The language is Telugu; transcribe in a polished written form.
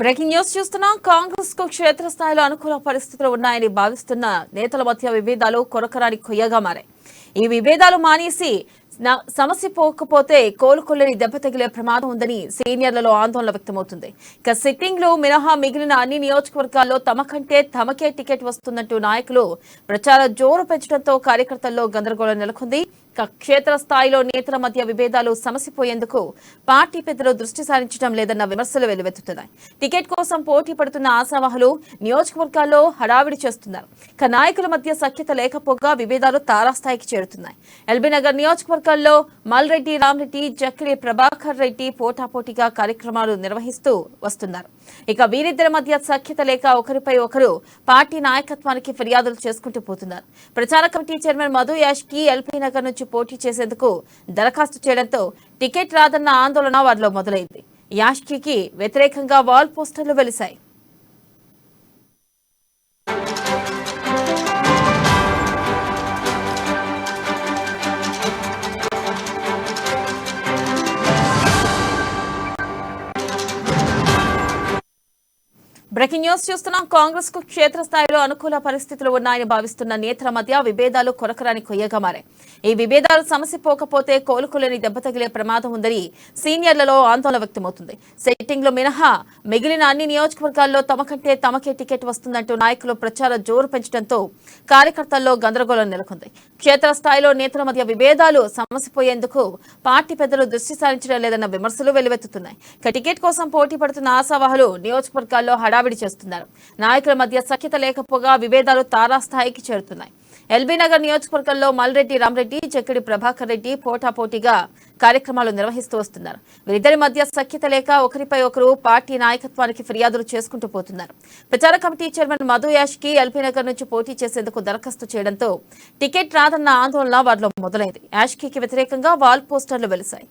బ్రేకింగ్ న్యూస్ చూస్తున్నాం. కాంగ్రెస్ కు క్షేత్రస్థాయిలో అనుకూల పరిస్థితులు ఉన్నాయని భావిస్తున్న నేతల మధ్య విభేదాలు కొరకరాని కొయ్యగా మారాయి. ఈ విభేదాలు మానేసి సమస్య పోకపోతే కోలుకొల్లని దెబ్బ తగిలే ప్రమాదం ఉందని సీనియర్లలో ఆందోళన వ్యక్తమవుతుంది. ఇక సిట్టింగ్ లో మినహా మిగిలిన అన్ని నియోజకవర్గాల్లో తమకే టికెట్ వస్తుందంటూ నాయకులు ప్రచార జోరు పెంచడంతో కార్యకర్తల్లో గందరగోళం నెలకొంది. క్షేత్రస్థాయిలో నేతల మధ్య విభేదాలు సమసిపోయేందుకు పార్టీ పెద్దలు దృష్టి సారించడం లేదన్న విమర్శలు వెల్లువెత్తుతున్నాయి. టికెట్ కోసం పోటీ పడుతున్న ఆశావాహులు నియోజకవర్గాల్లో హడావిడి చేస్తున్నారు. ఇక నాయకుల మధ్య సఖ్యత లేకపోగా విభేదాలు తారాస్థాయికి చేరుతున్నాయి. ఎల్బీనగర్ నియోజకవర్గాల్లో మల్రెడ్డి రామరెడ్డి, జక్కిడి ప్రభాకర్ రెడ్డి పోటాపోటీగా కార్యక్రమాలు నిర్వహిస్తూ వస్తున్నారు. ఇక వీరిద్దరి మధ్య సఖ్యత లేక ఒకరిపై ఒకరు పార్టీ నాయకత్వానికి ఫిర్యాదులు చేసుకుంటూ పోతున్నారు. ప్రచార కమిటీ చైర్మన్ మధు యాష్కి ఎల్బీనగర్ నుంచి పోటీ చేసేందుకు దరఖాస్తు చేయడంతో టికెట్ రాదన్న ఆందోళన వారిలో మొదలైంది. యాష్కి వ్యతిరేకంగా వాల్ పోస్టర్లు వెలిశాయి. బ్రేకింగ్ న్యూస్ చూస్తున్నాం. కాంగ్రెస్ కు క్షేత్రస్థాయిలో అనుకూల పరిస్థితులు ఉన్నాయని భావిస్తున్న నేతల మధ్య విభేదాలు కొరకరాని కొయ్యగా మారాయి. ఈ విభేదాలు సమసిపోకపోతే కోలుకోలేని దెబ్బ తగిలే ప్రమాదం ఉందని సీనియర్లలో ఆందోళన వ్యక్తమవుతుంది. సెట్టింగ్ లో మినహా మిగిలిన అన్ని నియోజకవర్గాల్లో తమకే టికెట్ వస్తుందంటూ నాయకులు ప్రచార జోరు పెంచడంతో కార్యకర్తల్లో గందరగోళం నెలకొంది. క్షేత్రస్థాయిలో నేతల మధ్య విభేదాలు సమసిపోయేందుకు పార్టీ పెద్దలు దృష్టి సారించడం లేదన్న విమర్శలు వెల్లువెత్తుతున్నాయి. టికెట్ కోసం పోటీ పడుతున్న ఆశావాహులు నియోజకవర్గాల్లో హడావిడి చేస్తున్నారు. నాయకుల మధ్య సఖ్యత లేకపోగా విభేదాలు తారాస్థాయికి చేరుతున్నాయి. ఎల్బీనగర్ నియోజకవర్గంలో మల్రెడ్డి రామరెడ్డి, జక్కిడి ప్రభాకర్ రెడ్డి పోటాపోటీగా కార్యక్రమాలు నిర్వహిస్తూ వస్తున్నారు. వీరిద్దరి మధ్య సఖ్యత లేక ఒకరిపై ఒకరు పార్టీ నాయకత్వానికి ఫిర్యాదులు చేసుకుంటూ పోతున్నారు. ప్రచార కమిటీ చైర్మన్ మధు యాష్కి ఎల్బీనగర్ నుంచి పోటీ చేసేందుకు దరఖాస్తు చేయడంతో టికెట్ రాదన్న ఆందోళన వారిలో మొదలైంది. యాష్కి వ్యతిరేకంగా వాల్ పోస్టర్లు వెలిశాయి.